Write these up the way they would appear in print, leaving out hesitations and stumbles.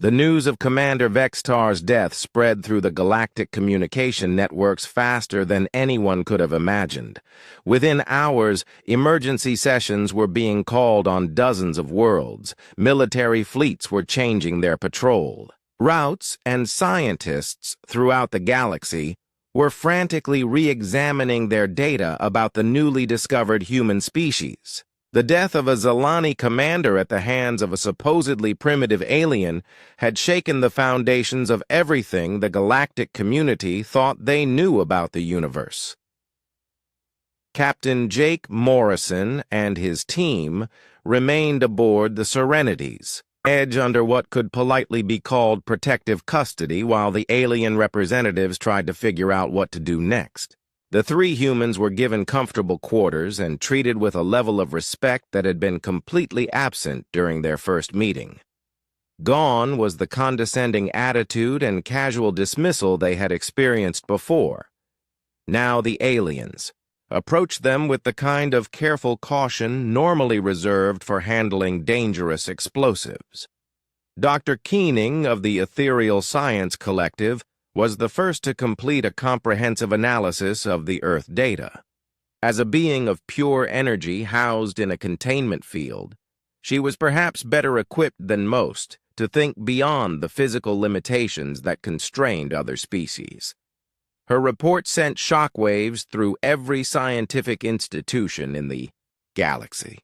The news of Commander Vextar's death spread through the galactic communication networks faster than anyone could have imagined. Within hours, emergency sessions were being called on dozens of worlds. Military fleets were changing their patrol routes, and scientists throughout the galaxy were frantically re-examining their data about the newly discovered human species. The death of a Zilani commander at the hands of a supposedly primitive alien had shaken the foundations of everything the galactic community thought they knew about the universe. Captain Jake Morrison and his team remained aboard the Serenities, edge under what could politely be called protective custody, while the alien representatives tried to figure out what to do next. The three humans were given comfortable quarters and treated with a level of respect that had been completely absent during their first meeting. Gone was the condescending attitude and casual dismissal they had experienced before. Now the aliens approached them with the kind of careful caution normally reserved for handling dangerous explosives. Dr. Keening of the Ethereal Science Collective was the first to complete a comprehensive analysis of the Earth data. As a being of pure energy housed in a containment field, she was perhaps better equipped than most to think beyond the physical limitations that constrained other species. Her report sent shockwaves through every scientific institution in the galaxy.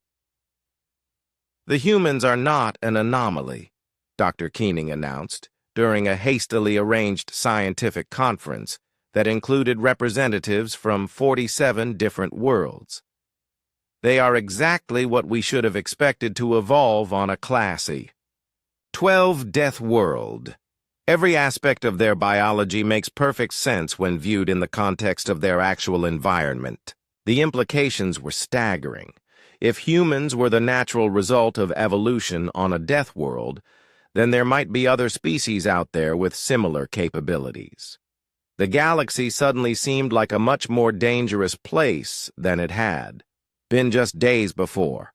"The humans are not an anomaly," Dr. Keening announced during a hastily arranged scientific conference that included representatives from 47 different worlds. "They are exactly what we should have expected to evolve on a classy 12 Deathworld. Every aspect of their biology makes perfect sense when viewed in the context of their actual environment. The implications were staggering. If humans were the natural result of evolution on a Deathworld, then there might be other species out there with similar capabilities. The galaxy suddenly seemed like a much more dangerous place than it had been just days before.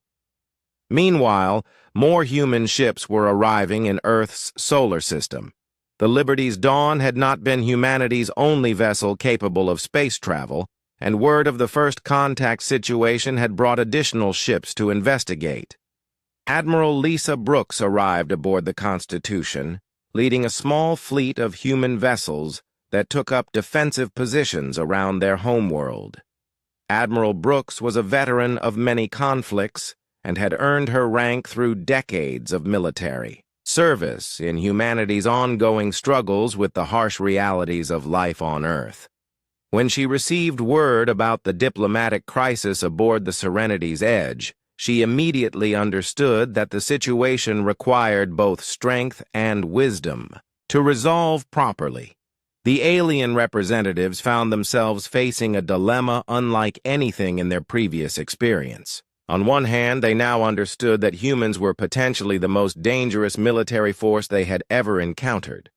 Meanwhile, more human ships were arriving in Earth's solar system. The Liberty's Dawn had not been humanity's only vessel capable of space travel, and word of the first contact situation had brought additional ships to investigate. Admiral Lisa Brooks arrived aboard the Constitution, leading a small fleet of human vessels that took up defensive positions around their homeworld. Admiral Brooks was a veteran of many conflicts and had earned her rank through decades of military service in humanity's ongoing struggles with the harsh realities of life on Earth. When she received word about the diplomatic crisis aboard the Serenity's Edge, she immediately understood that the situation required both strength and wisdom to resolve properly. The alien representatives found themselves facing a dilemma unlike anything in their previous experience. On one hand, they now understood that humans were potentially the most dangerous military force they had ever encountered.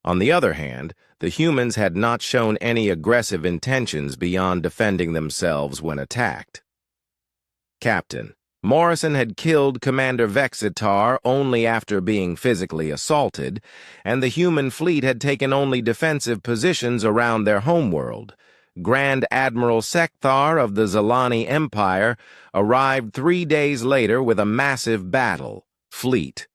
On the other hand, the humans had not shown any aggressive intentions beyond defending themselves when attacked. Captain Morrison had killed Commander Vextar only after being physically assaulted, and the human fleet had taken only defensive positions around their homeworld. Grand Admiral Sekthar of the Zilani Empire arrived 3 days later with a massive battle fleet,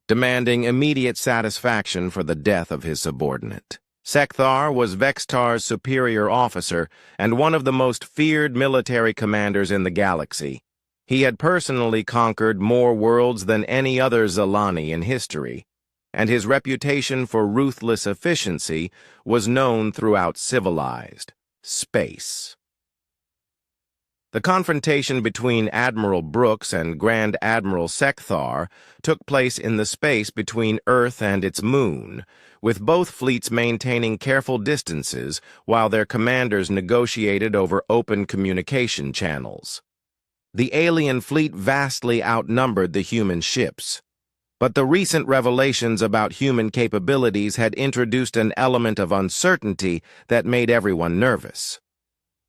demanding immediate satisfaction for the death of his subordinate. Sekthar was Vextar's superior officer and one of the most feared military commanders in the galaxy. He had personally conquered more worlds than any other Zilani in history, and his reputation for ruthless efficiency was known throughout civilized space. The confrontation between Admiral Brooks and Grand Admiral Sekthar took place in the space between Earth and its moon, with both fleets maintaining careful distances while their commanders negotiated over open communication channels. The alien fleet vastly outnumbered the human ships, but the recent revelations about human capabilities had introduced an element of uncertainty that made everyone nervous.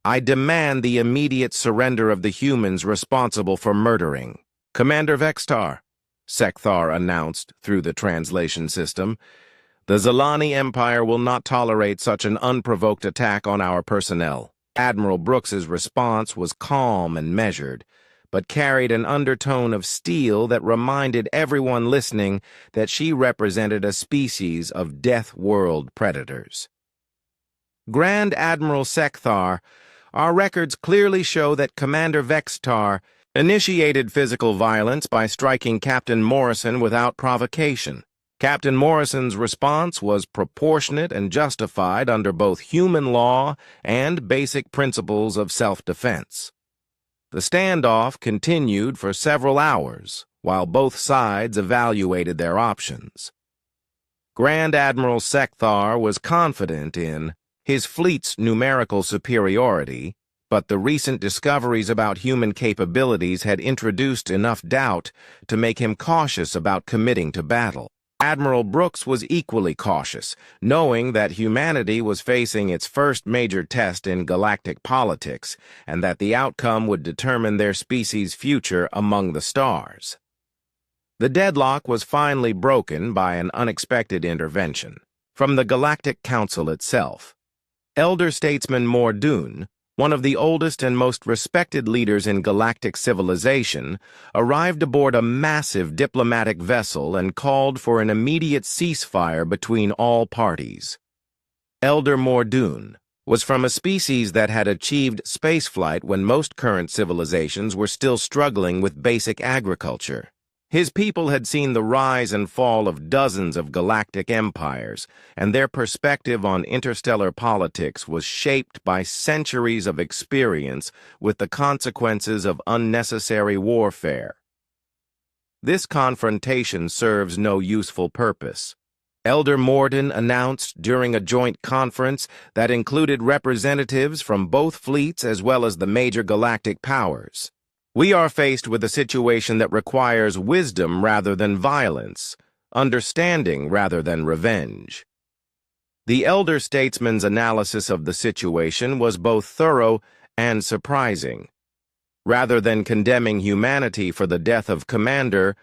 "I demand the immediate surrender of the humans responsible for murdering Commander Vextar," Sekthar announced through the translation system. The Zalani Empire will not tolerate such an unprovoked attack on our personnel. Admiral Brooks's response was calm and measured, but carried an undertone of steel that reminded everyone listening that she represented a species of Deathworld predators. Grand Admiral Sekthar, our records clearly show that Commander Vextar initiated physical violence by striking Captain Morrison without provocation. Captain Morrison's response was proportionate and justified under both human law and basic principles of self-defense. The standoff continued for several hours, while both sides evaluated their options. Grand Admiral Sekthar was confident in his fleet's numerical superiority, but the recent discoveries about human capabilities had introduced enough doubt to make him cautious about committing to battle. Admiral Brooks was equally cautious, knowing that humanity was facing its first major test in galactic politics, and that the outcome would determine their species' future among the stars. The deadlock was finally broken by an unexpected intervention from the Galactic Council itself. Elder Statesman Mordoon, one of the oldest and most respected leaders in galactic civilization, arrived aboard a massive diplomatic vessel and called for an immediate ceasefire between all parties. Elder Mordoon was from a species that had achieved spaceflight when most current civilizations were still struggling with basic agriculture. His people had seen the rise and fall of dozens of galactic empires, and their perspective on interstellar politics was shaped by centuries of experience with the consequences of unnecessary warfare. This confrontation serves no useful purpose. Elder Morden announced during a joint conference that included representatives from both fleets as well as the major galactic powers. We are faced with a situation that requires wisdom rather than violence, understanding rather than revenge. The elder statesman's analysis of the situation was both thorough and surprising. Rather than condemning humanity for the death of Commander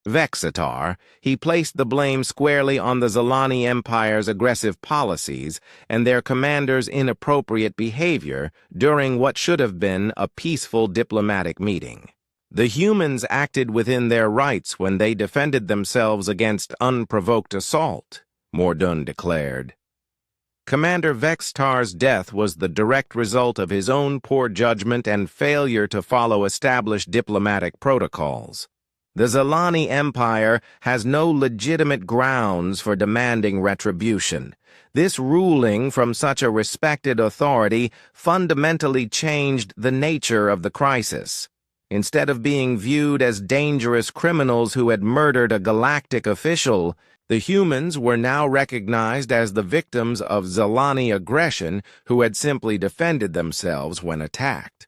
Vexatar, he placed the blame squarely on the Zalani Empire's aggressive policies and their commander's inappropriate behavior during what should have been a peaceful diplomatic meeting. The humans acted within their rights when they defended themselves against unprovoked assault, Mordoon declared. Commander Vextar's death was the direct result of his own poor judgment and failure to follow established diplomatic protocols. The Zalani Empire has no legitimate grounds for demanding retribution. This ruling from such a respected authority fundamentally changed the nature of the crisis. Instead of being viewed as dangerous criminals who had murdered a galactic official, the humans were now recognized as the victims of Zalani aggression who had simply defended themselves when attacked.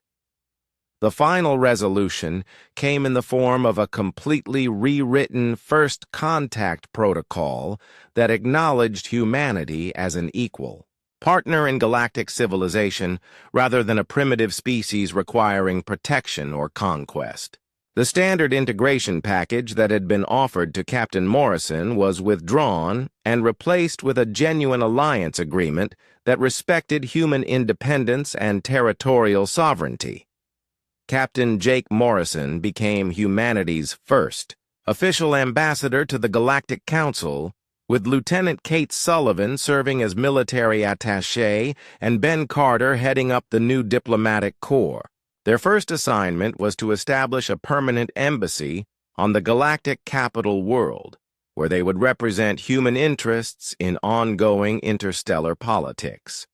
The final resolution came in the form of a completely rewritten First Contact Protocol that acknowledged humanity as an equal partner in galactic civilization rather than a primitive species requiring protection or conquest. The standard integration package that had been offered to Captain Morrison was withdrawn and replaced with a genuine alliance agreement that respected human independence and territorial sovereignty. Captain Jake Morrison became humanity's first official ambassador to the Galactic Council, with Lieutenant Kate Sullivan serving as military attaché and Ben Carter heading up the new diplomatic corps. Their first assignment was to establish a permanent embassy on the galactic capital world, where they would represent human interests in ongoing interstellar politics.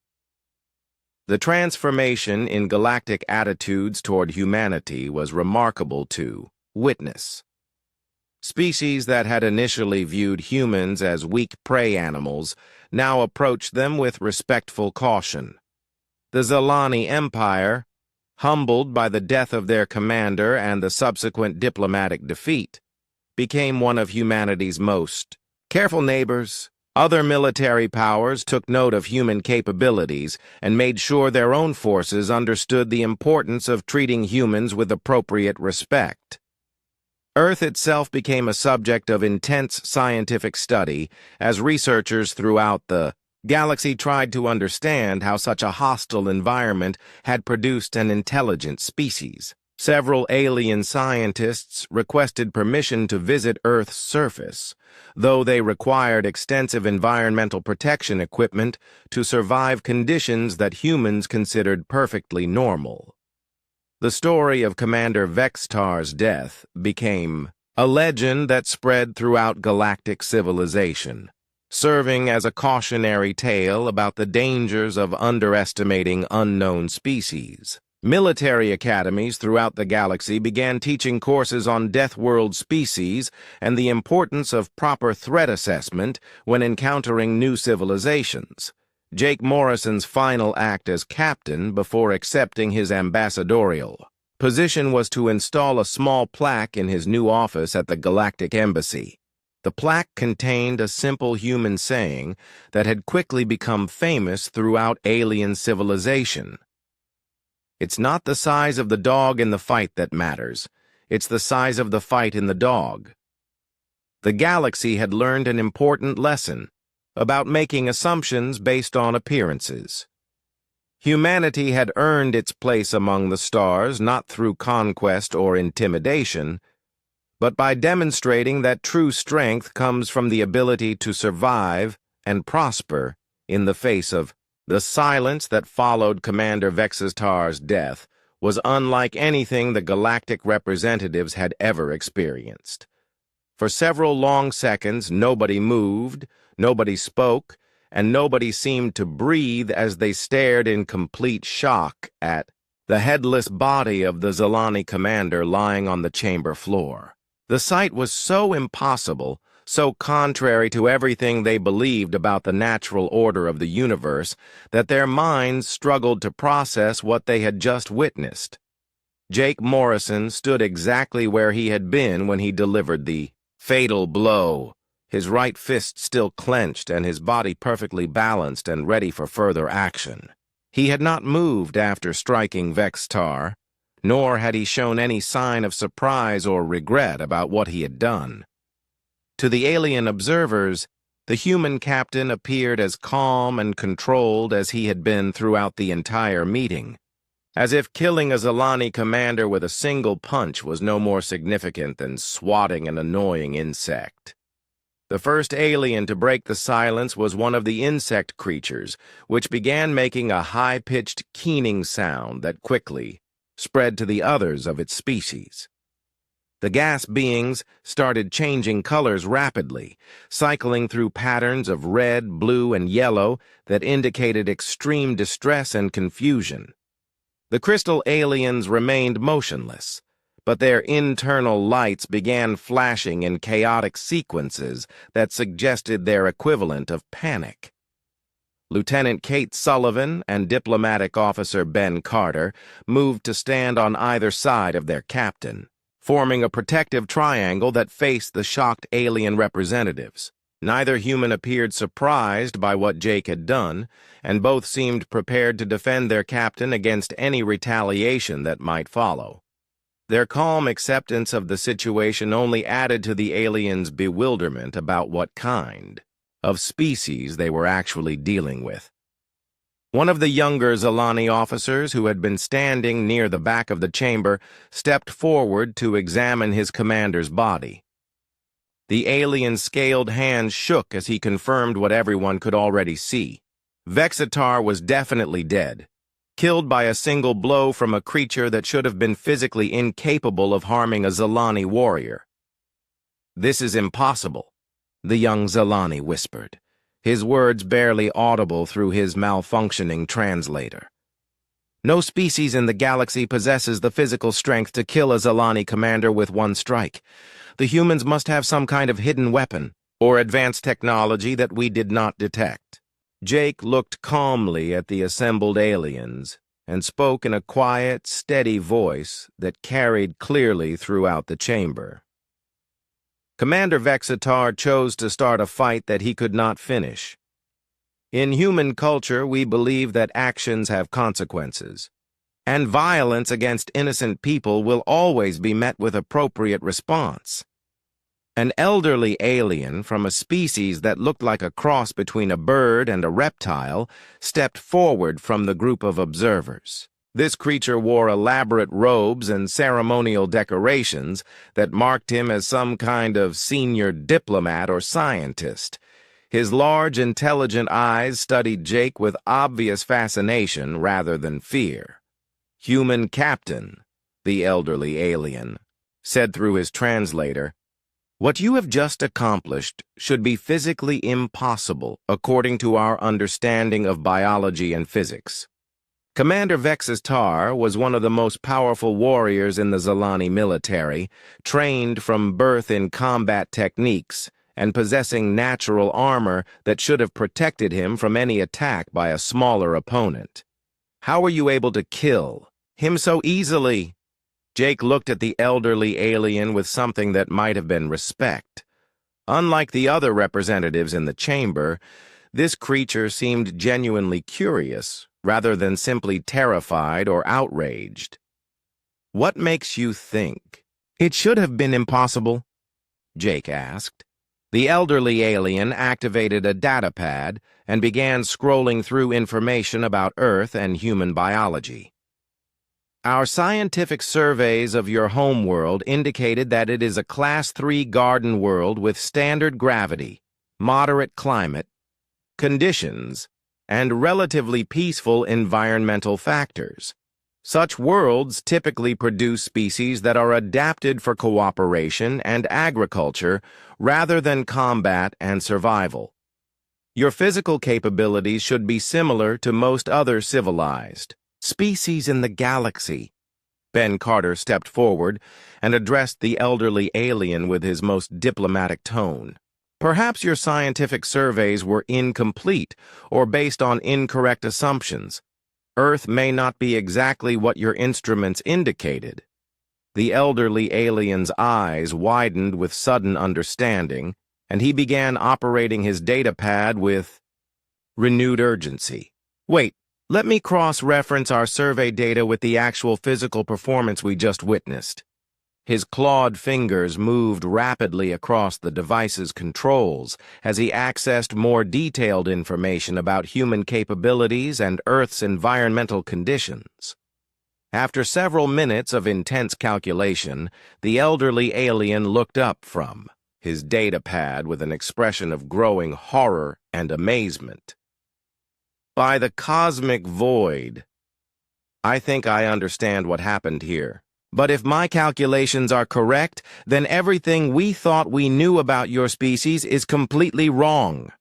The transformation in galactic attitudes toward humanity was remarkable to witness. Species that had initially viewed humans as weak prey animals now approached them with respectful caution. The Zalani Empire, humbled by the death of their commander and the subsequent diplomatic defeat, became one of humanity's most careful neighbors. Other military powers took note of human capabilities and made sure their own forces understood the importance of treating humans with appropriate respect. Earth itself became a subject of intense scientific study as researchers throughout the galaxy tried to understand how such a hostile environment had produced an intelligent species. Several alien scientists requested permission to visit Earth's surface, though they required extensive environmental protection equipment to survive conditions that humans considered perfectly normal. The story of Commander Vextar's death became a legend that spread throughout galactic civilization, serving as a cautionary tale about the dangers of underestimating unknown species. Military academies throughout the galaxy began teaching courses on Deathworld species and the importance of proper threat assessment when encountering new civilizations. Jake Morrison's final act as captain before accepting his ambassadorial position was to install a small plaque in his new office at the Galactic Embassy. The plaque contained a simple human saying that had quickly become famous throughout alien civilization. It's not the size of the dog in the fight that matters. It's the size of the fight in the dog. The galaxy had learned an important lesson about making assumptions based on appearances. Humanity had earned its place among the stars not through conquest or intimidation, but by demonstrating that true strength comes from the ability to survive and prosper in the face of the silence that followed Commander Vextar's death was unlike anything the galactic representatives had ever experienced. For several long seconds, nobody moved, nobody spoke, and nobody seemed to breathe as they stared in complete shock at the headless body of the Zilani commander lying on the chamber floor. The sight was so impossible, so contrary to everything they believed about the natural order of the universe, that their minds struggled to process what they had just witnessed. Jake Morrison stood exactly where he had been when he delivered the fatal blow, his right fist still clenched and his body perfectly balanced and ready for further action. He had not moved after striking Vextar, nor had he shown any sign of surprise or regret about what he had done. To the alien observers, the human captain appeared as calm and controlled as he had been throughout the entire meeting, as if killing a Zilani commander with a single punch was no more significant than swatting an annoying insect. The first alien to break the silence was one of the insect creatures, which began making a high-pitched keening sound that quickly spread to the others of its species. The gas beings started changing colors rapidly, cycling through patterns of red, blue, and yellow that indicated extreme distress and confusion. The crystal aliens remained motionless, but their internal lights began flashing in chaotic sequences that suggested their equivalent of panic. Lieutenant Kate Sullivan and Diplomatic Officer Ben Carter moved to stand on either side of their captain, forming a protective triangle that faced the shocked alien representatives. Neither human appeared surprised by what Jake had done, and both seemed prepared to defend their captain against any retaliation that might follow. Their calm acceptance of the situation only added to the aliens' bewilderment about what kind of species they were actually dealing with. One of the younger Zilani officers who had been standing near the back of the chamber stepped forward to examine his commander's body. The alien's scaled hand shook as he confirmed what everyone could already see. Vextar was definitely dead, killed by a single blow from a creature that should have been physically incapable of harming a Zilani warrior. "This is impossible," the young Zilani whispered, his words barely audible through his malfunctioning translator. "No species in the galaxy possesses the physical strength to kill a Zilani commander with one strike. The humans must have some kind of hidden weapon or advanced technology that we did not detect." Jake looked calmly at the assembled aliens and spoke in a quiet, steady voice that carried clearly throughout the chamber. Commander Vextar chose to start a fight that he could not finish. In human culture, we believe that actions have consequences. and violence against innocent people will always be met with appropriate response. An elderly alien from a species that looked like a cross between a bird and a reptile stepped forward from the group of observers. This creature wore elaborate robes and ceremonial decorations that marked him as some kind of senior diplomat or scientist. His large, intelligent eyes studied Jake with obvious fascination rather than fear. "Human Captain," the elderly alien said through his translator, "what you have just accomplished should be physically impossible according to our understanding of biology and physics." Commander Vexus Tar was one of the most powerful warriors in the Zalani military, trained from birth in combat techniques and possessing natural armor that should have protected him from any attack by a smaller opponent. "How were you able to kill him so easily?" Jake looked at the elderly alien with something that might have been respect. Unlike the other representatives in the chamber, this creature seemed genuinely curious, rather than simply terrified or outraged. "What makes you think it should have been impossible?" Jake asked. The elderly alien activated a datapad and began scrolling through information about Earth and human biology. "Our scientific surveys of your homeworld indicated that it is a Class 3 garden world with standard gravity, moderate climate conditions, and relatively peaceful environmental factors. Such worlds typically produce species that are adapted for cooperation and agriculture rather than combat and survival. Your physical capabilities should be similar to most other civilized species in the galaxy." Ben Carter stepped forward and addressed the elderly alien with his most diplomatic tone. "Perhaps your scientific surveys were incomplete or based on incorrect assumptions. Earth may not be exactly what your instruments indicated." The elderly alien's eyes widened with sudden understanding, and he began operating his datapad with renewed urgency. "Wait, let me cross-reference our survey data with the actual physical performance we just witnessed." His clawed fingers moved rapidly across the device's controls as he accessed more detailed information about human capabilities and Earth's environmental conditions. After several minutes of intense calculation, the elderly alien looked up from his datapad with an expression of growing horror and amazement. "By the cosmic void, I think I understand what happened here. But if my calculations are correct, then everything we thought we knew about your species is completely wrong."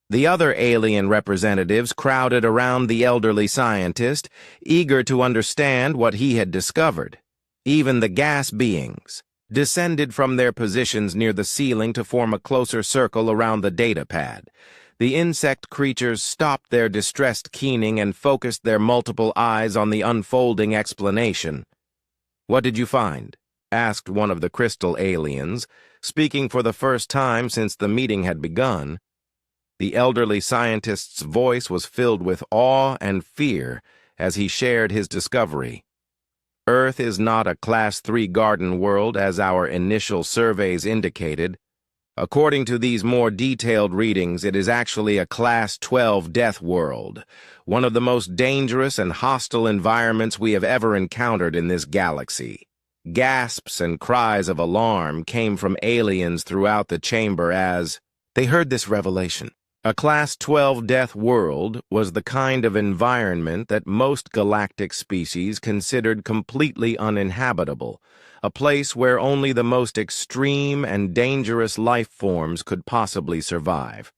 The other alien representatives crowded around the elderly scientist, eager to understand what he had discovered. Even the gas beings descended from their positions near the ceiling to form a closer circle around the datapad. The insect creatures stopped their distressed keening and focused their multiple eyes on the unfolding explanation. "What did you find?" asked one of the crystal aliens, speaking for the first time since the meeting had begun. The elderly scientist's voice was filled with awe and fear as he shared his discovery. "Earth is not a Class 3 garden world as our initial surveys indicated. According to these more detailed readings, it is actually a Class 12 death world, one of the most dangerous and hostile environments we have ever encountered in this galaxy." Gasps and cries of alarm came from aliens throughout the chamber as they heard this revelation. A Class 12 death world was the kind of environment that most galactic species considered completely uninhabitable, a place where only the most extreme and dangerous life forms could possibly survive.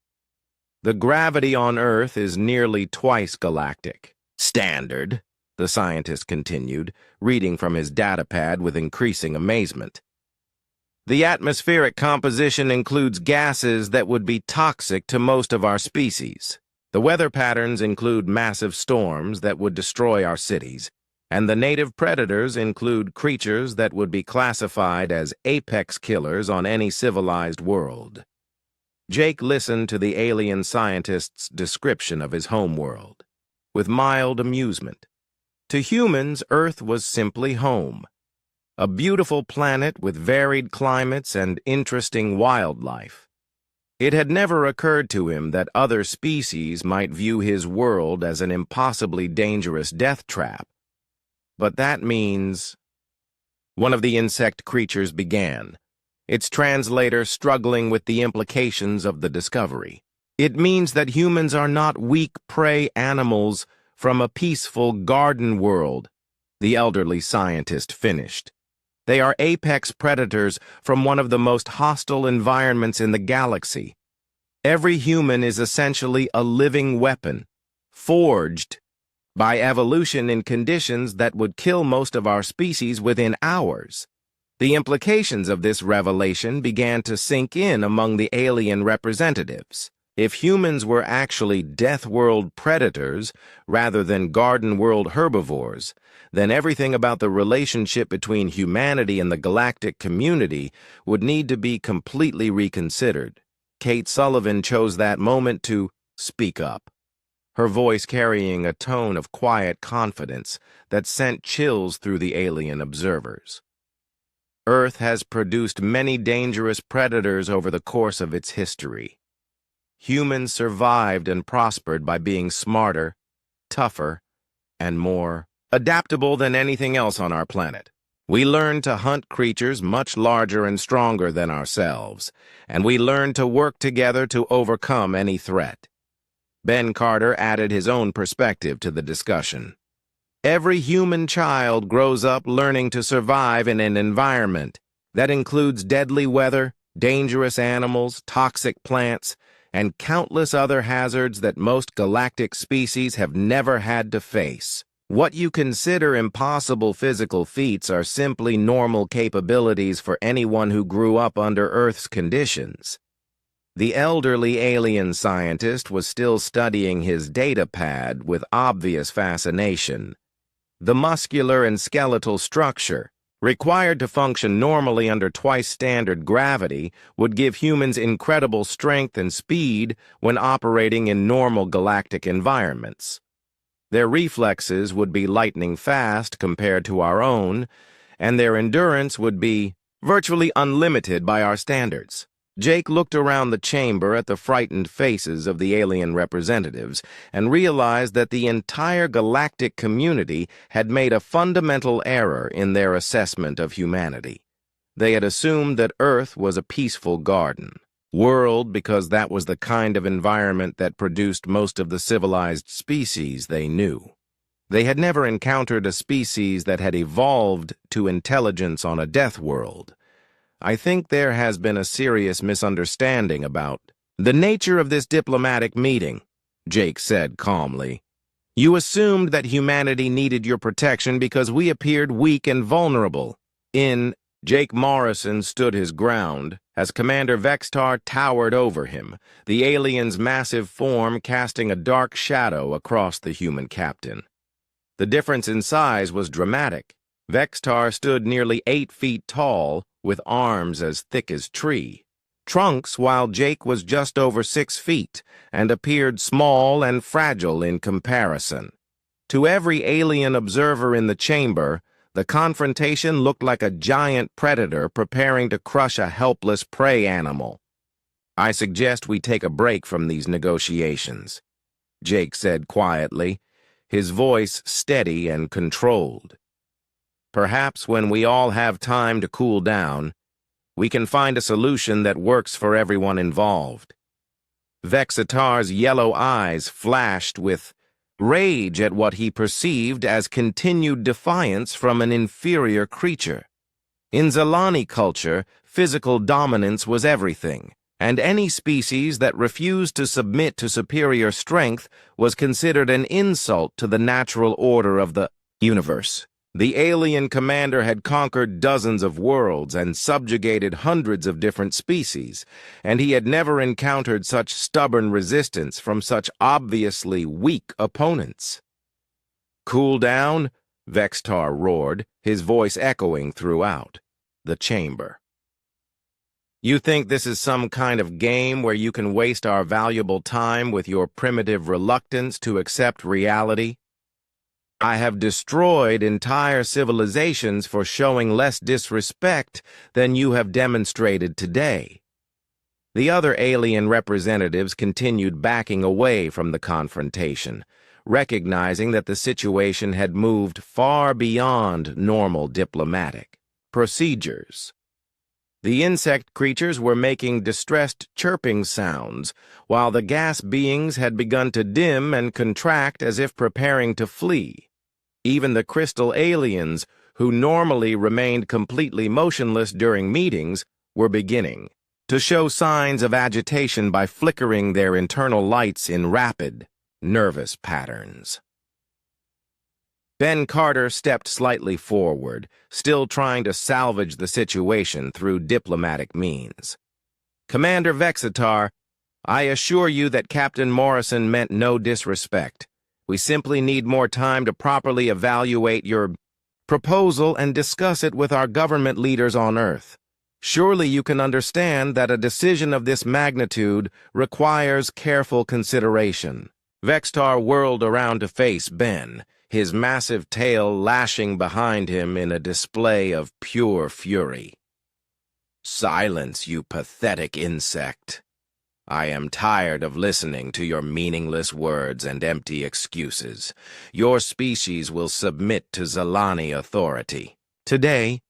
"The gravity on Earth is nearly twice galactic standard," the scientist continued, reading from his datapad with increasing amazement. "The atmospheric composition includes gases that would be toxic to most of our species. The weather patterns include massive storms that would destroy our cities, and the native predators include creatures that would be classified as apex killers on any civilized world." Jake listened to the alien scientist's description of his homeworld with mild amusement. To humans, Earth was simply home. A beautiful planet with varied climates and interesting wildlife. It had never occurred to him that other species might view his world as an impossibly dangerous death trap. But that means... One of the insect creatures began, its translator struggling with the implications of the discovery. It means that humans are not weak prey animals from a peaceful garden world, the elderly scientist finished. They are apex predators from one of the most hostile environments in the galaxy. Every human is essentially a living weapon, forged by evolution in conditions that would kill most of our species within hours. The implications of this revelation began to sink in among the alien representatives. If humans were actually Deathworld predators rather than Garden World herbivores, then everything about the relationship between humanity and the galactic community would need to be completely reconsidered. Kate Sullivan chose that moment to speak up, her voice carrying a tone of quiet confidence that sent chills through the alien observers. Earth has produced many dangerous predators over the course of its history. Humans survived and prospered by being smarter, tougher, and more adaptable than anything else on our planet. We learned to hunt creatures much larger and stronger than ourselves, and we learned to work together to overcome any threat. Ben Carter added his own perspective to the discussion. Every human child grows up learning to survive in an environment that includes deadly weather, dangerous animals, toxic plants, and countless other hazards that most galactic species have never had to face. What you consider impossible physical feats are simply normal capabilities for anyone who grew up under Earth's conditions. The elderly alien scientist was still studying his data pad with obvious fascination. The muscular and skeletal structure, required to function normally under twice standard gravity, would give humans incredible strength and speed when operating in normal galactic environments. Their reflexes would be lightning fast compared to our own, and their endurance would be virtually unlimited by our standards. Jake looked around the chamber at the frightened faces of the alien representatives and realized that the entire galactic community had made a fundamental error in their assessment of humanity. They had assumed that Earth was a peaceful garden world because that was the kind of environment that produced most of the civilized species they knew. They had never encountered a species that had evolved to intelligence on a death world. I think there has been a serious misunderstanding about the nature of this diplomatic meeting, Jake said calmly. You assumed that humanity needed your protection because we appeared weak and vulnerable. Jake Morrison stood his ground as Commander Vextar towered over him, the alien's massive form casting a dark shadow across the human captain. The difference in size was dramatic. Vextar stood nearly 8 feet tall, with arms as thick as trunks, while Jake was just over 6 feet and appeared small and fragile in comparison. To every alien observer in the chamber, the confrontation looked like a giant predator preparing to crush a helpless prey animal. I suggest we take a break from these negotiations, Jake said quietly, his voice steady and controlled. Perhaps when we all have time to cool down, we can find a solution that works for everyone involved. Vexitar's yellow eyes flashed with rage at what he perceived as continued defiance from an inferior creature. In Zalani culture, physical dominance was everything, and any species that refused to submit to superior strength was considered an insult to the natural order of the universe. The alien commander had conquered dozens of worlds and subjugated hundreds of different species, and he had never encountered such stubborn resistance from such obviously weak opponents. Cool down, Vextar roared, his voice echoing throughout the chamber. You think this is some kind of game where you can waste our valuable time with your primitive reluctance to accept reality? I have destroyed entire civilizations for showing less disrespect than you have demonstrated today. The other alien representatives continued backing away from the confrontation, recognizing that the situation had moved far beyond normal diplomatic procedures. The insect creatures were making distressed chirping sounds, while the gas beings had begun to dim and contract as if preparing to flee. Even the crystal aliens, who normally remained completely motionless during meetings, were beginning to show signs of agitation by flickering their internal lights in rapid, nervous patterns. Ben Carter stepped slightly forward, still trying to salvage the situation through diplomatic means. Commander Vexitar, I assure you that Captain Morrison meant no disrespect. We simply need more time to properly evaluate your proposal and discuss it with our government leaders on Earth. Surely you can understand that a decision of this magnitude requires careful consideration. Vexitar whirled around to face Ben, his massive tail lashing behind him in a display of pure fury. Silence, you pathetic insect. I am tired of listening to your meaningless words and empty excuses. Your species will submit to Zalani authority today,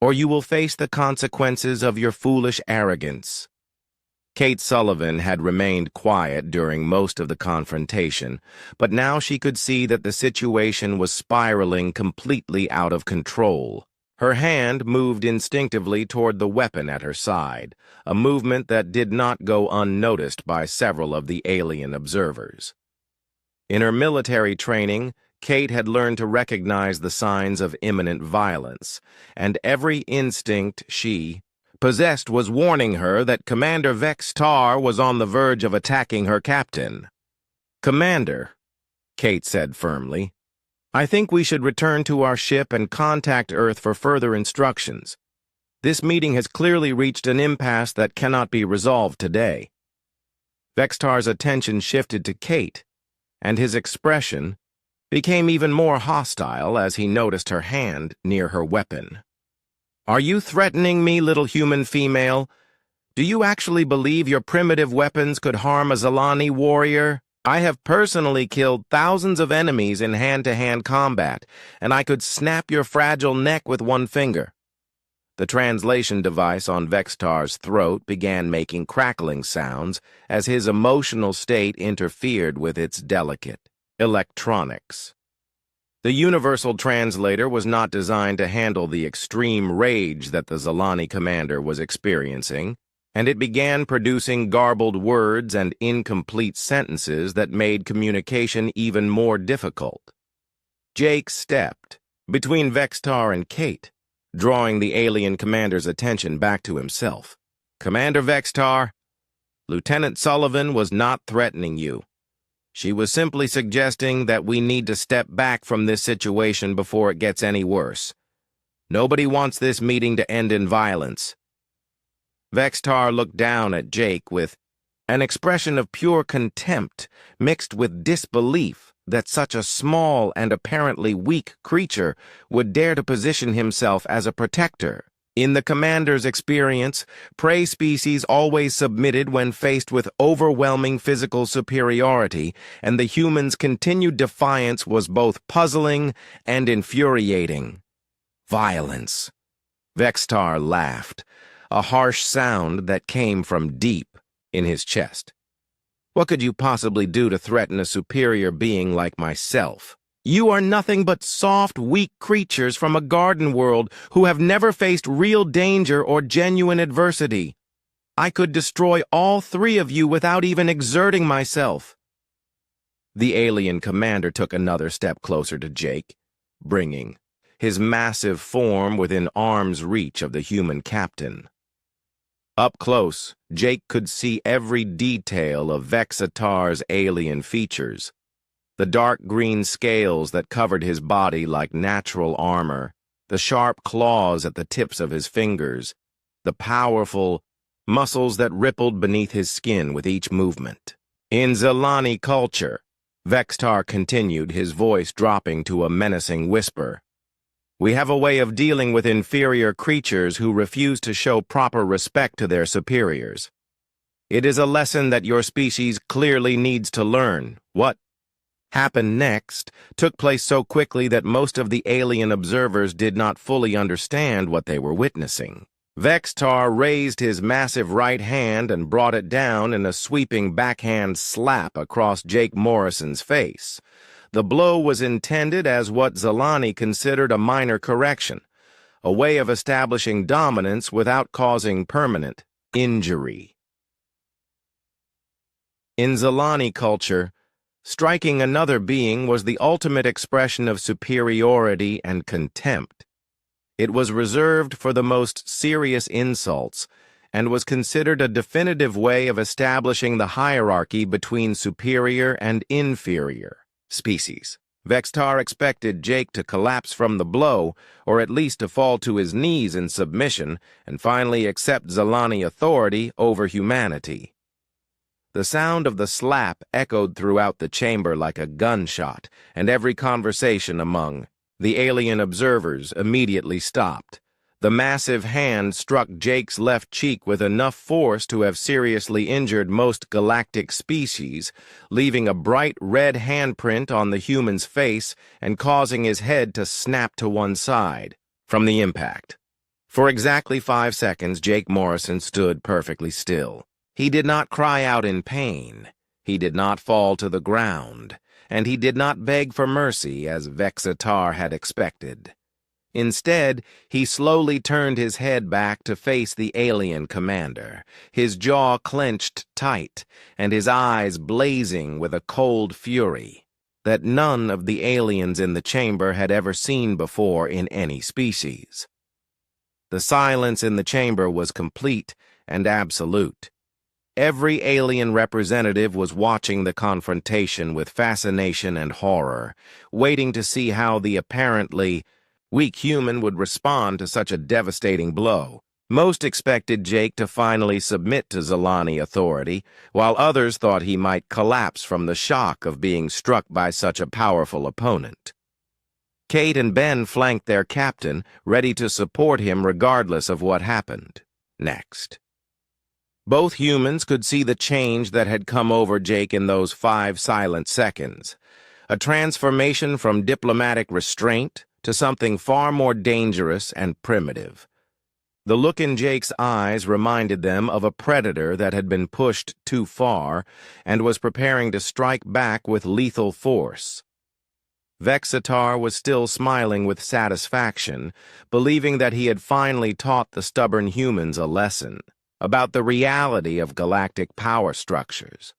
or you will face the consequences of your foolish arrogance. Kate Sullivan had remained quiet during most of the confrontation, but now she could see that the situation was spiraling completely out of control. Her hand moved instinctively toward the weapon at her side, a movement that did not go unnoticed by several of the alien observers. In her military training, Kate had learned to recognize the signs of imminent violence, and every instinct she possessed was warning her that Commander Vexitar was on the verge of attacking her captain. Commander, Kate said firmly, I think we should return to our ship and contact Earth for further instructions. This meeting has clearly reached an impasse that cannot be resolved today. Vexitar's attention shifted to Kate, and his expression became even more hostile as he noticed her hand near her weapon. Are you threatening me, little human female? Do you actually believe your primitive weapons could harm a Zalani warrior? I have personally killed thousands of enemies in hand-to-hand combat, and I could snap your fragile neck with one finger. The translation device on Vexitar's throat began making crackling sounds as his emotional state interfered with its delicate electronics. The universal translator was not designed to handle the extreme rage that the Zalani commander was experiencing, and it began producing garbled words and incomplete sentences that made communication even more difficult. Jake stepped between Vexitar and Kate, drawing the alien commander's attention back to himself. Commander Vexitar, Lieutenant Sullivan was not threatening you. She was simply suggesting that we need to step back from this situation before it gets any worse. Nobody wants this meeting to end in violence. Vexitar looked down at Jake with an expression of pure contempt mixed with disbelief that such a small and apparently weak creature would dare to position himself as a protector. In the commander's experience, prey species always submitted when faced with overwhelming physical superiority, and the humans' continued defiance was both puzzling and infuriating. Violence. Vexitar laughed, a harsh sound that came from deep in his chest. What could you possibly do to threaten a superior being like myself? You are nothing but soft, weak creatures from a garden world who have never faced real danger or genuine adversity. I could destroy all three of you without even exerting myself. The alien commander took another step closer to Jake, bringing his massive form within arm's reach of the human captain. Up close, Jake could see every detail of Vexitar's alien features. The dark green scales that covered his body like natural armor, the sharp claws at the tips of his fingers, the powerful muscles that rippled beneath his skin with each movement. In Zalani culture, Vextar continued, his voice dropping to a menacing whisper. We have a way of dealing with inferior creatures who refuse to show proper respect to their superiors. It is a lesson that your species clearly needs to learn. What happened next took place so quickly that most of the alien observers did not fully understand what they were witnessing. Vextar raised his massive right hand and brought it down in a sweeping backhand slap across Jake Morrison's face. The blow was intended as what Zalani considered a minor correction, a way of establishing dominance without causing permanent injury. In Zalani culture, striking another being was the ultimate expression of superiority and contempt. It was reserved for the most serious insults and was considered a definitive way of establishing the hierarchy between superior and inferior species. Vextar expected Jake to collapse from the blow, or at least to fall to his knees in submission, and finally accept Zalani authority over humanity. The sound of the slap echoed throughout the chamber like a gunshot, and every conversation among the alien observers immediately stopped. The massive hand struck Jake's left cheek with enough force to have seriously injured most galactic species, leaving a bright red handprint on the human's face and causing his head to snap to one side from the impact. For exactly 5 seconds, Jake Morrison stood perfectly still. He did not cry out in pain. He did not fall to the ground. And he did not beg for mercy, as Vextar had expected. Instead, he slowly turned his head back to face the alien commander, his jaw clenched tight, and his eyes blazing with a cold fury that none of the aliens in the chamber had ever seen before in any species. The silence in the chamber was complete and absolute. Every alien representative was watching the confrontation with fascination and horror, waiting to see how the apparently weak human would respond to such a devastating blow. Most expected Jake to finally submit to Zalani authority, while others thought he might collapse from the shock of being struck by such a powerful opponent. Kate and Ben flanked their captain, ready to support him regardless of what happened next. Both humans could see the change that had come over Jake in those 5 silent seconds. A transformation from diplomatic restraint to something far more dangerous and primitive. The look in Jake's eyes reminded them of a predator that had been pushed too far and was preparing to strike back with lethal force. Vextar was still smiling with satisfaction, believing that he had finally taught the stubborn humans a lesson about the reality of galactic power structures.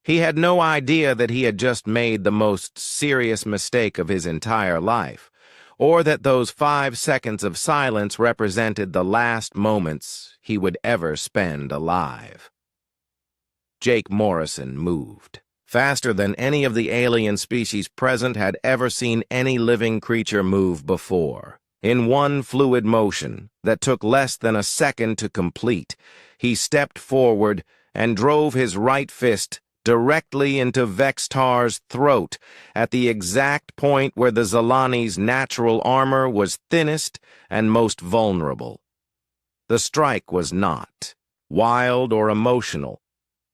He had no idea that he had just made the most serious mistake of his entire life, or that those 5 seconds of silence represented the last moments he would ever spend alive. Jake Morrison moved, faster than any of the alien species present had ever seen any living creature move before. In one fluid motion that took less than a second to complete, he stepped forward and drove his right fist directly into Vextar's throat at the exact point where the Zalani's natural armor was thinnest and most vulnerable. The strike was not wild or emotional.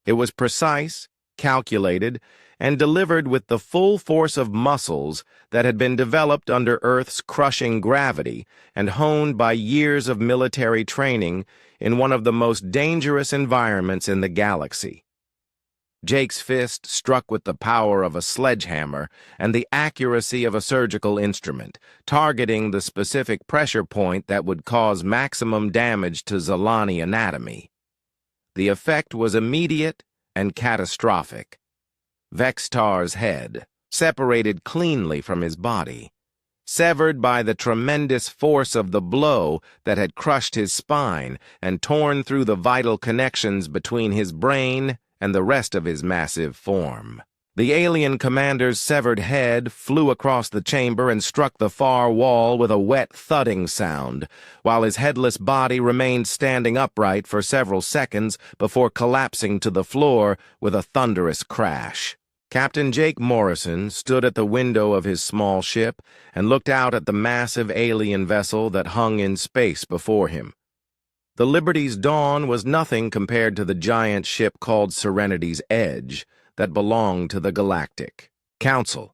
It was precise, calculated, and delivered with the full force of muscles that had been developed under Earth's crushing gravity and honed by years of military training in one of the most dangerous environments in the galaxy. Jake's fist struck with the power of a sledgehammer and the accuracy of a surgical instrument, targeting the specific pressure point that would cause maximum damage to Zalani anatomy. The effect was immediate and catastrophic. Vextar's head, separated cleanly from his body, severed by the tremendous force of the blow that had crushed his spine and torn through the vital connections between his brain and the rest of his massive form. The alien commander's severed head flew across the chamber and struck the far wall with a wet thudding sound, while his headless body remained standing upright for several seconds before collapsing to the floor with a thunderous crash. Captain Jake Morrison stood at the window of his small ship and looked out at the massive alien vessel that hung in space before him. The Liberty's Dawn was nothing compared to the giant ship called Serenity's Edge that belonged to the Galactic Council.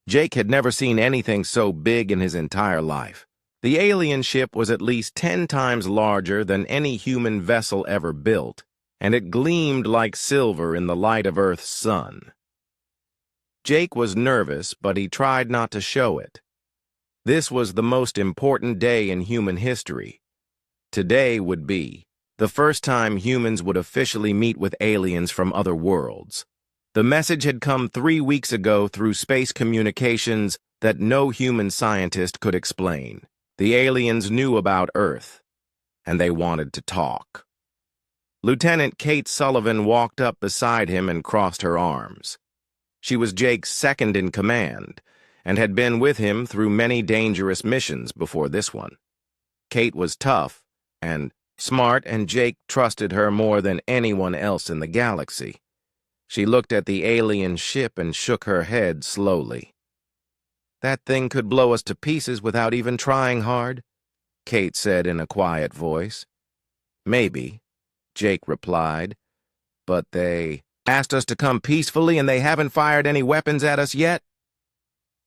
Jake had never seen anything so big in his entire life. The alien ship was at least 10 times larger than any human vessel ever built, and it gleamed like silver in the light of Earth's sun. Jake was nervous, but he tried not to show it. This was the most important day in human history. Today would be the first time humans would officially meet with aliens from other worlds. The message had come 3 weeks ago through space communications that no human scientist could explain. The aliens knew about Earth, and they wanted to talk. Lieutenant Kate Sullivan walked up beside him and crossed her arms. She was Jake's second in command, and had been with him through many dangerous missions before this one. Kate was tough and smart, and Jake trusted her more than anyone else in the galaxy. She looked at the alien ship and shook her head slowly. "That thing could blow us to pieces without even trying hard," Kate said in a quiet voice. "Maybe," Jake replied, "but they asked us to come peacefully and they haven't fired any weapons at us yet."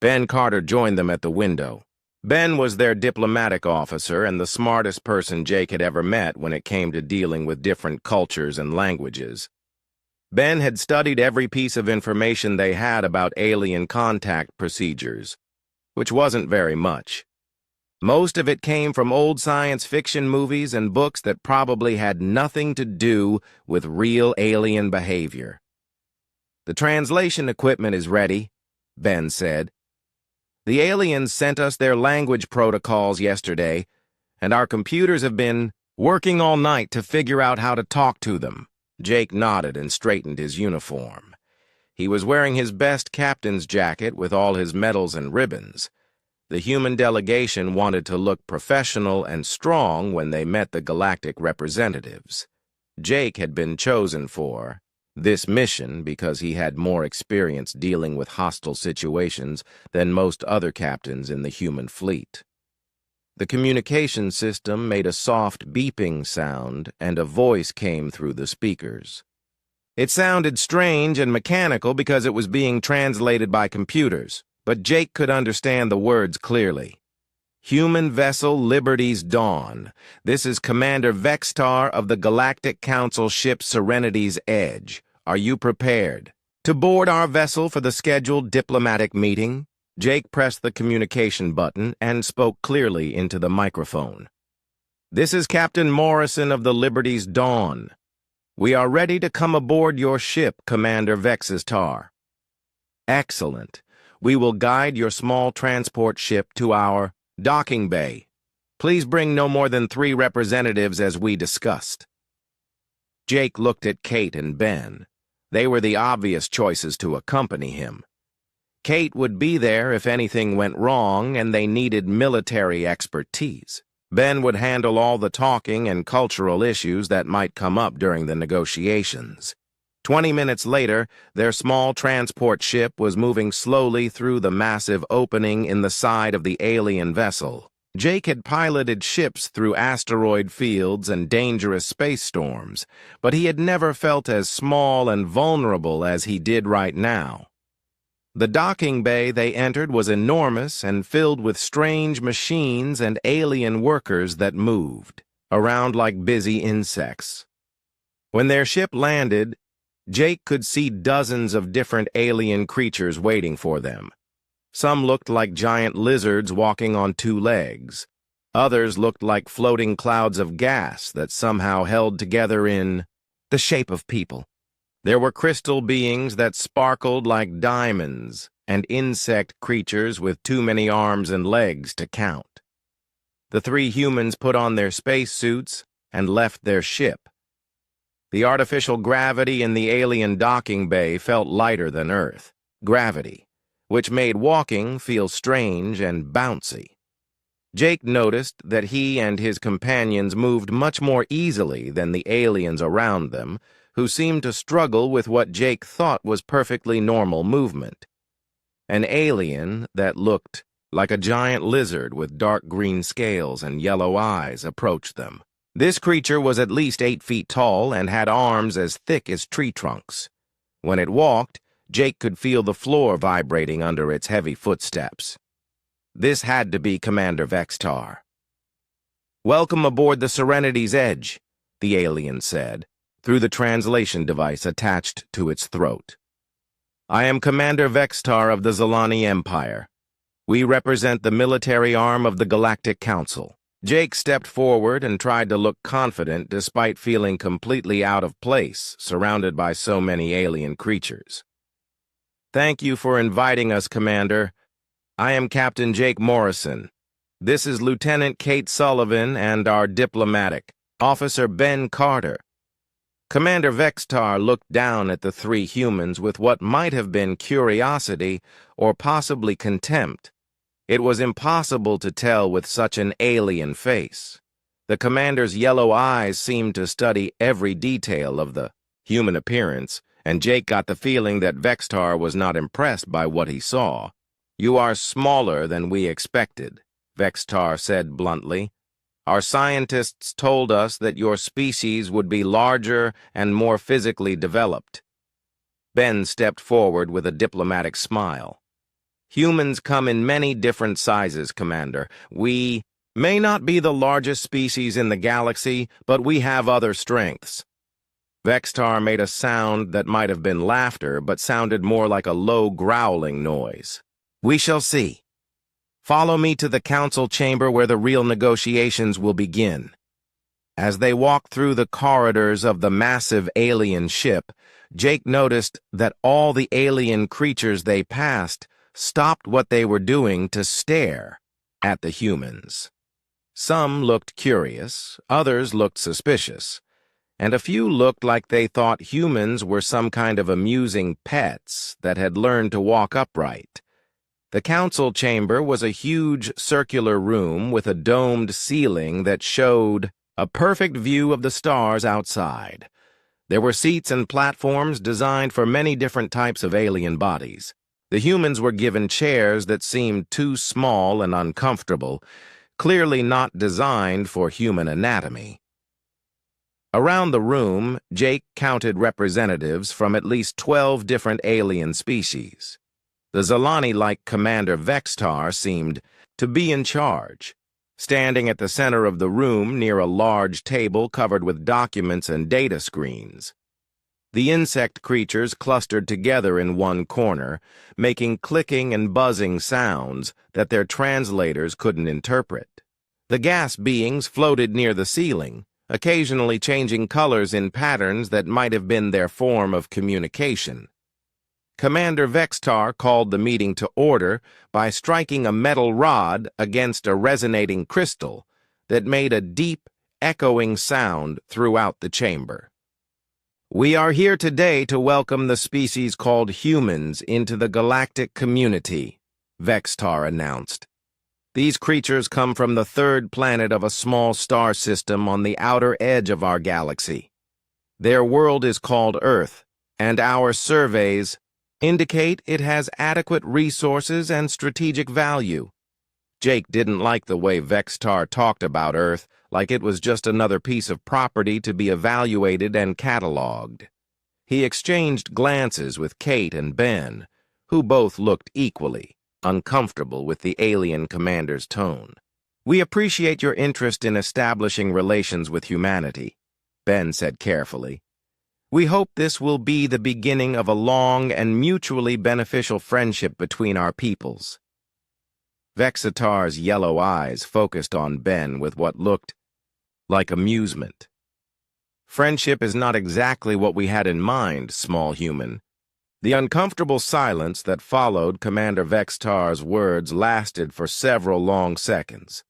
Ben Carter joined them at the window. Ben was their diplomatic officer and the smartest person Jake had ever met when it came to dealing with different cultures and languages. Ben had studied every piece of information they had about alien contact procedures, which wasn't very much. Most of it came from old science fiction movies and books that probably had nothing to do with real alien behavior. "The translation equipment is ready," Ben said. "The aliens sent us their language protocols yesterday, and our computers have been working all night to figure out how to talk to them." Jake nodded and straightened his uniform. He was wearing his best captain's jacket with all his medals and ribbons. The human delegation wanted to look professional and strong when they met the galactic representatives. Jake had been chosen for this mission because he had more experience dealing with hostile situations than most other captains in the human fleet. The communication system made a soft beeping sound, and a voice came through the speakers. It sounded strange and mechanical because it was being translated by computers, but Jake could understand the words clearly. "Human vessel Liberty's Dawn. This is Commander Vextar of the Galactic Council ship Serenity's Edge. Are you prepared to board our vessel for the scheduled diplomatic meeting?" Jake pressed the communication button and spoke clearly into the microphone. "This is Captain Morrison of the Liberty's Dawn. We are ready to come aboard your ship, Commander Vextar." "Excellent. We will guide your small transport ship to our docking bay. Please bring no more than 3 representatives as we discussed." Jake looked at Kate and Ben. They were the obvious choices to accompany him. Kate would be there if anything went wrong and they needed military expertise. Ben would handle all the talking and cultural issues that might come up during the negotiations. 20 minutes later, their small transport ship was moving slowly through the massive opening in the side of the alien vessel. Jake had piloted ships through asteroid fields and dangerous space storms, but he had never felt as small and vulnerable as he did right now. The docking bay they entered was enormous and filled with strange machines and alien workers that moved around like busy insects. When their ship landed, Jake could see dozens of different alien creatures waiting for them. Some looked like giant lizards walking on 2 legs. Others looked like floating clouds of gas that somehow held together in the shape of people. There were crystal beings that sparkled like diamonds, and insect creatures with too many arms and legs to count. The 3 humans put on their spacesuits and left their ship. The artificial gravity in the alien docking bay felt lighter than Earth. Gravity, which made walking feel strange and bouncy. Jake noticed that he and his companions moved much more easily than the aliens around them, who seemed to struggle with what Jake thought was perfectly normal movement. An alien that looked like a giant lizard with dark green scales and yellow eyes approached them. This creature was at least 8 feet tall and had arms as thick as tree trunks. When it walked, Jake could feel the floor vibrating under its heavy footsteps. This had to be Commander Vextar. "Welcome aboard the Serenity's Edge," the alien said, through the translation device attached to its throat. "I am Commander Vextar of the Zalani Empire. We represent the military arm of the Galactic Council." Jake stepped forward and tried to look confident despite feeling completely out of place, surrounded by so many alien creatures. "Thank you for inviting us, Commander. I am Captain Jake Morrison. This is Lieutenant Kate Sullivan and our diplomatic, Officer Ben Carter." Commander Vextar looked down at the 3 humans with what might have been curiosity or possibly contempt. It was impossible to tell with such an alien face. The commander's yellow eyes seemed to study every detail of the human appearance, and Jake got the feeling that Vextar was not impressed by what he saw. "You are smaller than we expected," Vextar said bluntly. "Our scientists told us that your species would be larger and more physically developed." Ben stepped forward with a diplomatic smile. "Humans come in many different sizes, Commander. We may not be the largest species in the galaxy, but we have other strengths." Vextar made a sound that might have been laughter, but sounded more like a low growling noise. "We shall see. Follow me to the council chamber where the real negotiations will begin." As they walked through the corridors of the massive alien ship, Jake noticed that all the alien creatures they passed stopped what they were doing to stare at the humans. Some looked curious, others looked suspicious, and a few looked like they thought humans were some kind of amusing pets that had learned to walk upright. The council chamber was a huge circular room with a domed ceiling that showed a perfect view of the stars outside. There were seats and platforms designed for many different types of alien bodies. The humans were given chairs that seemed too small and uncomfortable, clearly not designed for human anatomy. Around the room, Jake counted representatives from at least 12 different alien species. The Zalani-like Commander Vextar seemed to be in charge, standing at the center of the room near a large table covered with documents and data screens. The insect creatures clustered together in one corner, making clicking and buzzing sounds that their translators couldn't interpret. The gas beings floated near the ceiling, occasionally changing colors in patterns that might have been their form of communication. Commander Vextar called the meeting to order by striking a metal rod against a resonating crystal that made a deep, echoing sound throughout the chamber. "We are here today to welcome the species called humans into the galactic community," Vextar announced. "These creatures come from the 3rd planet of a small star system on the outer edge of our galaxy. Their world is called Earth, and our surveys indicate it has adequate resources and strategic value." Jake didn't like the way Vextar talked about Earth, like it was just another piece of property to be evaluated and cataloged. He exchanged glances with Kate and Ben, who both looked equally uncomfortable with the alien commander's tone. "We appreciate your interest in establishing relations with humanity," Ben said carefully. "We hope this will be the beginning of a long and mutually beneficial friendship between our peoples." Vexatar's yellow eyes focused on Ben with what looked like amusement. "Friendship is not exactly what we had in mind, small human." The uncomfortable silence that followed Commander Vextar's words lasted for several long seconds.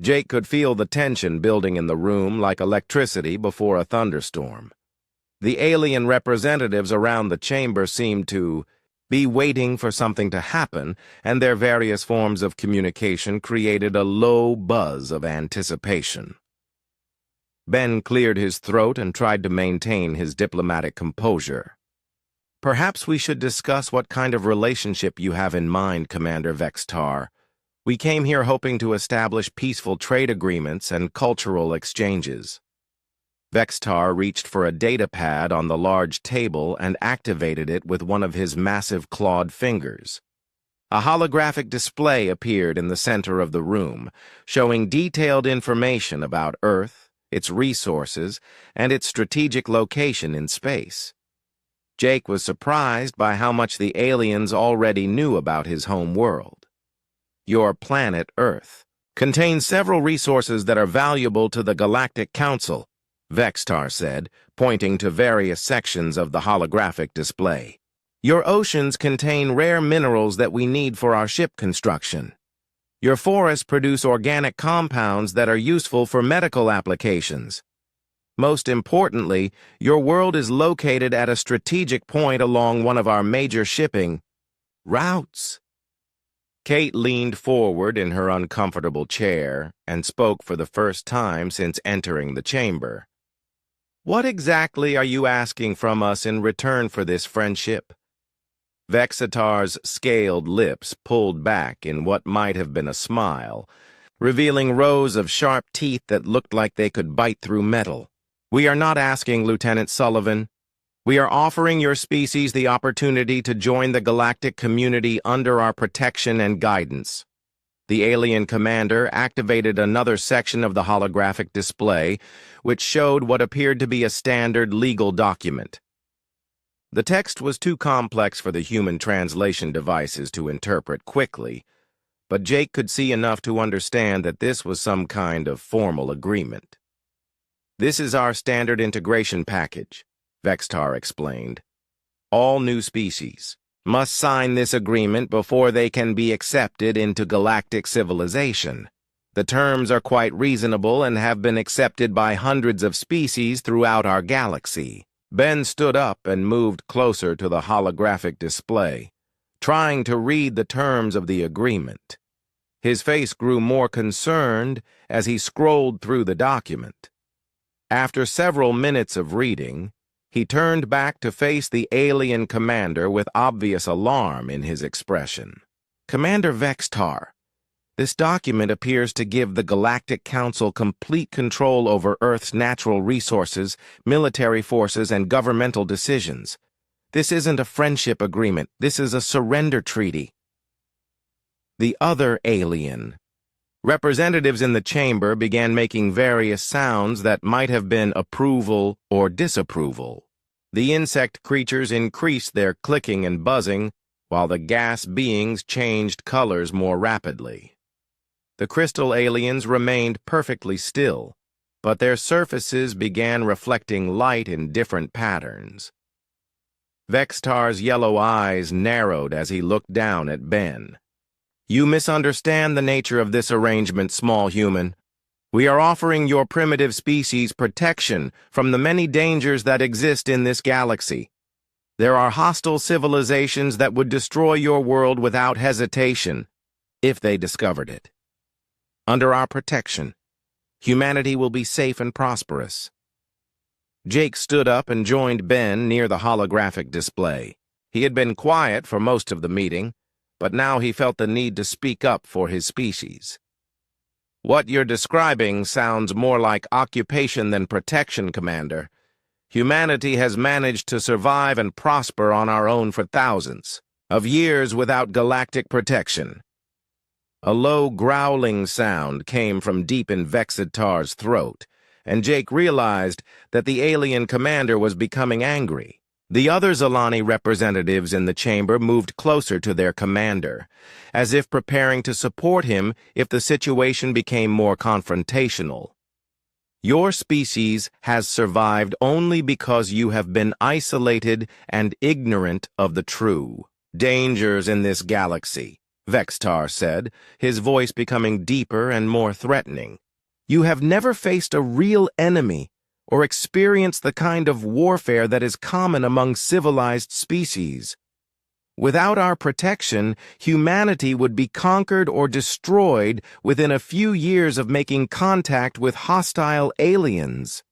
Jake could feel the tension building in the room like electricity before a thunderstorm. The alien representatives around the chamber seemed to be waiting for something to happen, and their various forms of communication created a low buzz of anticipation. Ben cleared his throat and tried to maintain his diplomatic composure. "Perhaps we should discuss what kind of relationship you have in mind, Commander Vextar. We came here hoping to establish peaceful trade agreements and cultural exchanges." Vextar reached for a datapad on the large table and activated it with one of his massive clawed fingers. A holographic display appeared in the center of the room, showing detailed information about Earth, its resources, and its strategic location in space. Jake was surprised by how much the aliens already knew about his home world. "Your planet, Earth, contains several resources that are valuable to the Galactic Council," Vextar said, pointing to various sections of the holographic display. "Your oceans contain rare minerals that we need for our ship construction. Your forests produce organic compounds that are useful for medical applications. Most importantly, your world is located at a strategic point along one of our major shipping routes." Kate leaned forward in her uncomfortable chair and spoke for the first time since entering the chamber. "What exactly are you asking from us in return for this friendship?" Vexatar's scaled lips pulled back in what might have been a smile, revealing rows of sharp teeth that looked like they could bite through metal. "We are not asking, Lieutenant Sullivan. We are offering your species the opportunity to join the galactic community under our protection and guidance." The alien commander activated another section of the holographic display, which showed what appeared to be a standard legal document. The text was too complex for the human translation devices to interpret quickly, but Jake could see enough to understand that this was some kind of formal agreement. "This is our standard integration package," Vextar explained. "All new species must sign this agreement before they can be accepted into galactic civilization. The terms are quite reasonable and have been accepted by hundreds of species throughout our galaxy." Ben stood up and moved closer to the holographic display, trying to read the terms of the agreement. His face grew more concerned as he scrolled through the document. After several minutes of reading, he turned back to face the alien commander with obvious alarm in his expression. "Commander Vextar, this document appears to give the Galactic Council complete control over Earth's natural resources, military forces, and governmental decisions. This isn't a friendship agreement. This is a surrender treaty." The other alien. Representatives in the chamber began making various sounds that might have been approval or disapproval. The insect creatures increased their clicking and buzzing, while the gas beings changed colors more rapidly. The crystal aliens remained perfectly still, but their surfaces began reflecting light in different patterns. Vextar's yellow eyes narrowed as he looked down at Ben. "You misunderstand the nature of this arrangement, small human. We are offering your primitive species protection from the many dangers that exist in this galaxy. There are hostile civilizations that would destroy your world without hesitation, if they discovered it. Under our protection, humanity will be safe and prosperous." Jake stood up and joined Ben near the holographic display. He had been quiet for most of the meeting, but now he felt the need to speak up for his species. "What you're describing sounds more like occupation than protection, Commander. Humanity has managed to survive and prosper on our own for thousands of years without galactic protection." A low growling sound came from deep in Vexatar's throat, and Jake realized that the alien commander was becoming angry. The other Zalani representatives in the chamber moved closer to their commander, as if preparing to support him if the situation became more confrontational. "Your species has survived only because you have been isolated and ignorant of the true dangers in this galaxy," Vextar said, his voice becoming deeper and more threatening. "You have never faced a real enemy or experienced the kind of warfare that is common among civilized species. Without our protection, humanity would be conquered or destroyed within a few years of making contact with hostile aliens.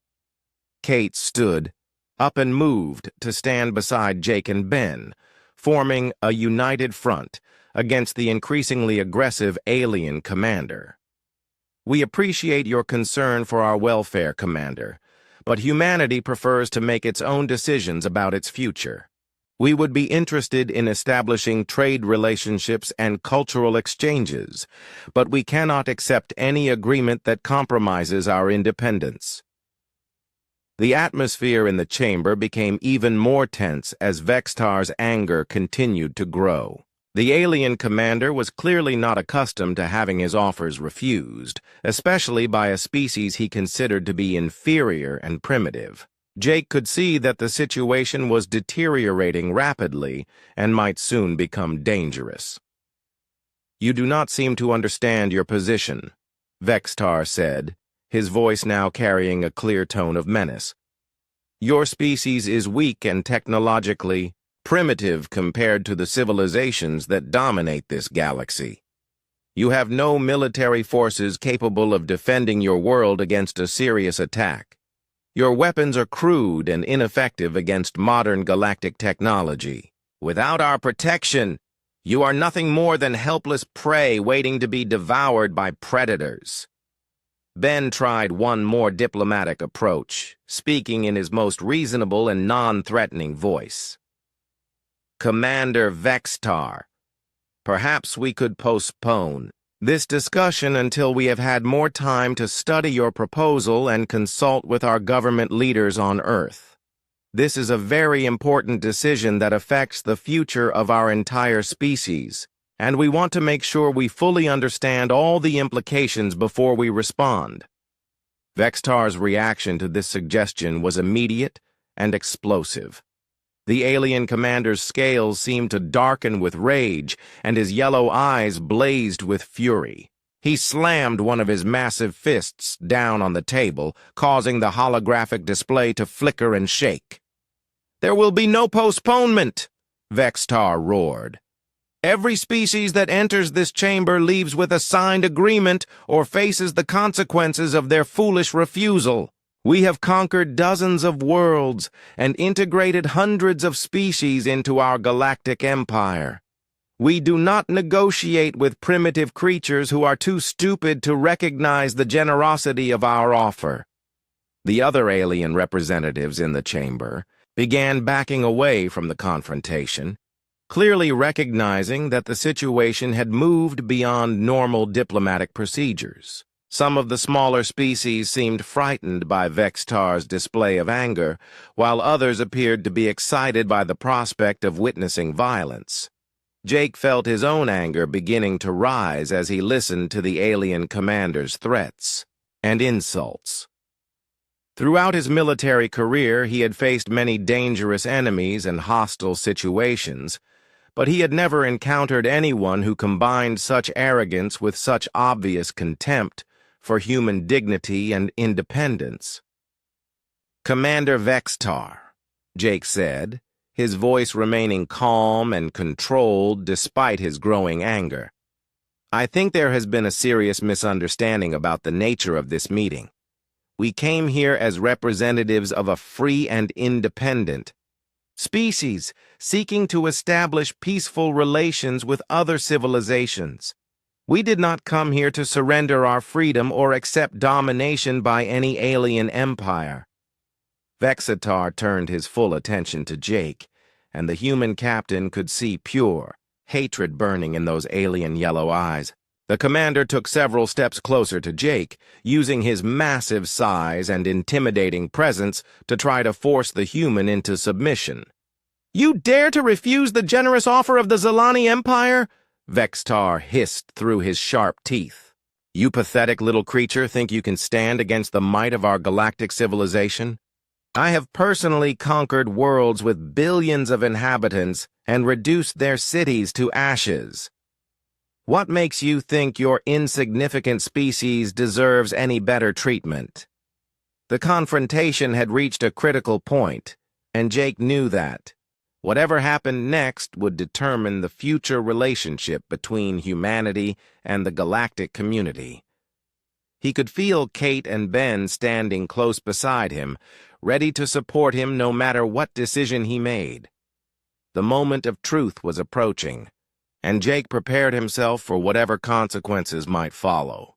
Kate stood up and moved to stand beside Jake and Ben, forming a united front against the increasingly aggressive alien commander. We appreciate your concern for our welfare, Commander, but humanity prefers to make its own decisions about its future. We would be interested in establishing trade relationships and cultural exchanges, but we cannot accept any agreement that compromises our independence. The atmosphere in the chamber became even more tense as Vextar's anger continued to grow. The alien commander was clearly not accustomed to having his offers refused, especially by a species he considered to be inferior and primitive. Jake could see that the situation was deteriorating rapidly and might soon become dangerous. "You do not seem to understand your position," Vextar said, his voice now carrying a clear tone of menace. "Your species is weak and technologically primitive compared to the civilizations that dominate this galaxy. You have no military forces capable of defending your world against a serious attack. Your weapons are crude and ineffective against modern galactic technology. Without our protection, you are nothing more than helpless prey waiting to be devoured by predators." Ben tried one more diplomatic approach, speaking in his most reasonable and non-threatening voice. "Commander Vextar, perhaps we could postpone this discussion until we have had more time to study your proposal and consult with our government leaders on Earth. This is a very important decision that affects the future of our entire species, and we want to make sure we fully understand all the implications before we respond." Vextar's reaction to this suggestion was immediate and explosive. The alien commander's scales seemed to darken with rage, and his yellow eyes blazed with fury. He slammed one of his massive fists down on the table, causing the holographic display to flicker and shake. "There will be no postponement," Vextar roared. "Every species that enters this chamber leaves with a signed agreement or faces the consequences of their foolish refusal. We have conquered dozens of worlds and integrated hundreds of species into our galactic empire. We do not negotiate with primitive creatures who are too stupid to recognize the generosity of our offer." The other alien representatives in the chamber began backing away from the confrontation, clearly recognizing that the situation had moved beyond normal diplomatic procedures. Some of the smaller species seemed frightened by Vextar's display of anger, while others appeared to be excited by the prospect of witnessing violence. Jake felt his own anger beginning to rise as he listened to the alien commander's threats and insults. Throughout his military career, he had faced many dangerous enemies and hostile situations, but he had never encountered anyone who combined such arrogance with such obvious contempt for human dignity and independence. "Commander Vextar," Jake said, his voice remaining calm and controlled despite his growing anger. "I think there has been a serious misunderstanding about the nature of this meeting. We came here as representatives of a free and independent species seeking to establish peaceful relations with other civilizations. We did not come here to surrender our freedom or accept domination by any alien empire." Vextar turned his full attention to Jake, and the human captain could see pure hatred burning in those alien yellow eyes. The commander took several steps closer to Jake, using his massive size and intimidating presence to try to force the human into submission. "You dare to refuse the generous offer of the Zalani Empire?" Vextar hissed through his sharp teeth. "You pathetic little creature think you can stand against the might of our galactic civilization? I have personally conquered worlds with billions of inhabitants and reduced their cities to ashes. What makes you think your insignificant species deserves any better treatment?" The confrontation had reached a critical point, and Jake knew that. Whatever happened next would determine the future relationship between humanity and the galactic community. He could feel Kate and Ben standing close beside him, ready to support him no matter what decision he made. The moment of truth was approaching, and Jake prepared himself for whatever consequences might follow.